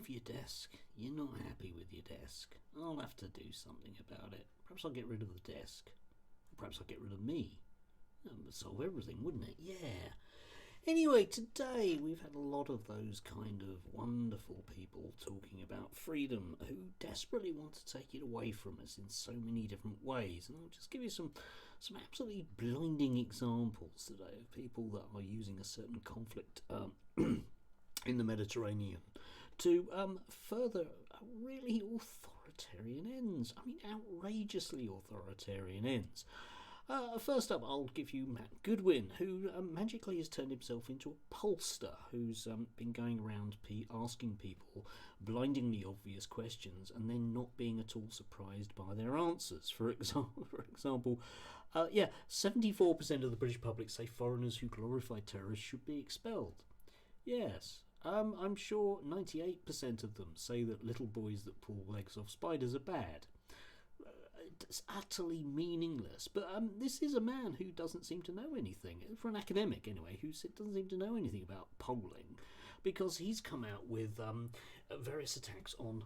move your desk. You're not happy with your desk. I'll have to do something about it. Perhaps I'll get rid of the desk. Perhaps I'll get rid of me. That would solve everything, wouldn't it? Yeah. Anyway, today we've had a lot of those kind of wonderful people talking about freedom who desperately want to take it away from us in so many different ways. And I'll just give you some absolutely blinding examples today of people that are using a certain conflict in the Mediterranean to further really authoritarian ends. I mean, outrageously authoritarian ends. First up, I'll give you Matt Goodwin, who magically has turned himself into a pollster who's been going around asking people blindingly obvious questions and then not being at all surprised by their answers. For example, 74% of the British public say foreigners who glorify terrorists should be expelled. Yes. I'm sure 98% of them say that little boys that pull legs off spiders are bad. It's utterly meaningless. But this is a man who doesn't seem to know anything, for an academic anyway, who doesn't seem to know anything about polling, because he's come out with various attacks on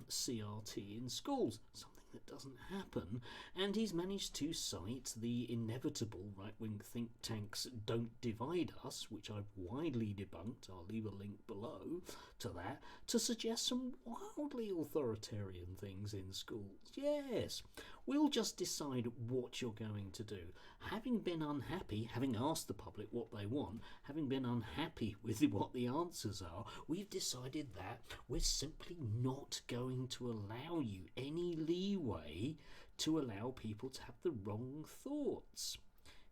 CRT in schools, something that doesn't happen, and he's managed to cite the inevitable right-wing think tanks Don't Divide Us, which I've widely debunked, I'll leave a link below to that, to suggest some wildly authoritarian things in schools. Yes, we'll just decide what you're going to do. Having been unhappy, having asked the public what they want, having been unhappy with what the answers are, we've decided that we're simply not going to allow you any leeway to allow people to have the wrong thoughts.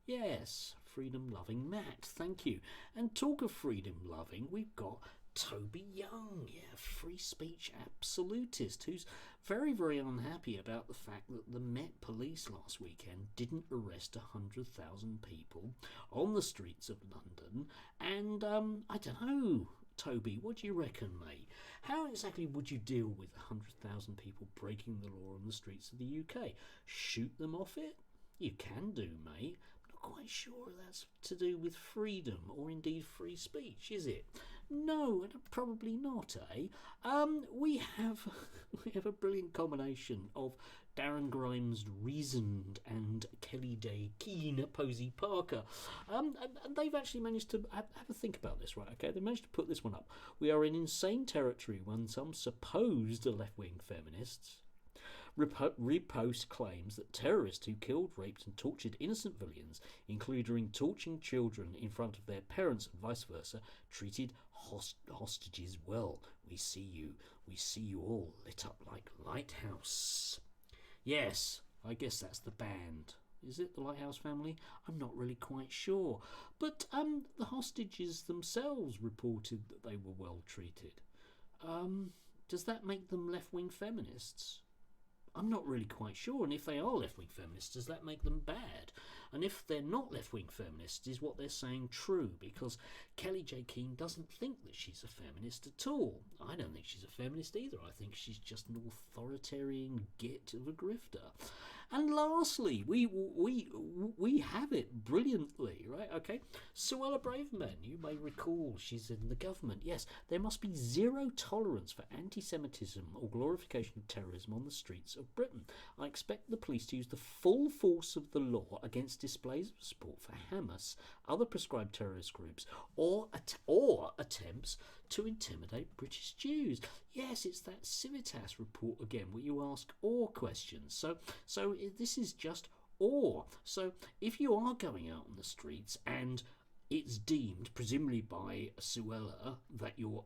Yes, freedom-loving Matt, thank you. And talk of freedom-loving, we've got Toby Young, free speech absolutist, who's very, very unhappy about the fact that the Met Police last weekend didn't arrest 100,000 people on the streets of London. And I don't know, Toby, what do you reckon, mate? How exactly would you deal with 100,000 people breaking the law on the streets of the UK? Shoot them off it? You can do, mate. I'm not quite sure that's to do with freedom or indeed free speech, is it? No, probably not, eh? We have a brilliant combination of Darren Grimes reasoned and Kelly Day Keen Posey Parker. And they've actually managed to have a think about this, right? Okay, they managed to put this one up. We are in insane territory when some supposed left-wing feminists repost claims that terrorists who killed, raped and tortured innocent civilians, including torturing children in front of their parents and vice versa, treated hostages well. We see you all lit up like Lighthouse. Yes, I guess that's the band. Is it the Lighthouse Family? I'm not really quite sure. But the hostages themselves reported that they were well treated. Does that make them left-wing feminists? I'm not really quite sure, and if they are left-wing feminists, does that make them bad? And if they're not left-wing feminists, is what they're saying true? Because Kelly J. Keane doesn't think that she's a feminist at all. I don't think she's a feminist either. I think she's just an authoritarian git of a grifter. And lastly, we have it brilliantly, right? Okay, Suella Braverman, you may recall she's in the government. Yes, there must be zero tolerance for anti-Semitism or glorification of terrorism on the streets of Britain. I expect the police to use the full force of the law against displays of support for Hamas, other prescribed terrorist groups, or attempts to intimidate British Jews. Yes, it's that Civitas report again, where you ask or questions. So this is just or. So if you are going out on the streets and it's deemed, presumably by Suella, that you're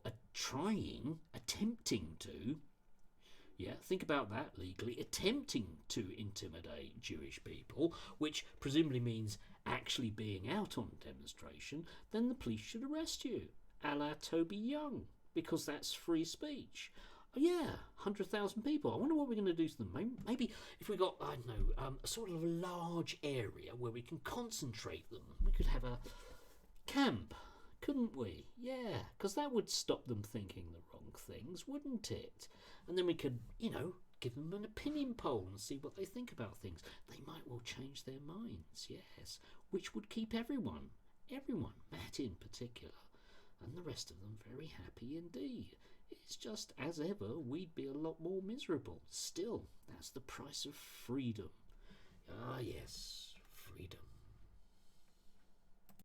attempting to, think about that legally, attempting to intimidate Jewish people, which presumably means actually being out on demonstration, then the police should arrest you, a la Toby Young, because that's free speech. 100,000 people. I wonder what we're going to do to them. Maybe if we got, I don't know, a sort of large area where we can concentrate them, we could have a camp, couldn't we? Yeah, because that would stop them thinking the wrong things, wouldn't it? And then we could, give them an opinion poll and see what they think about things. They might well change their minds, yes, which would keep everyone, Matt in particular, and the rest of them very happy indeed. It's just, as ever, we'd be a lot more miserable. Still, that's the price of freedom. Ah, yes, freedom.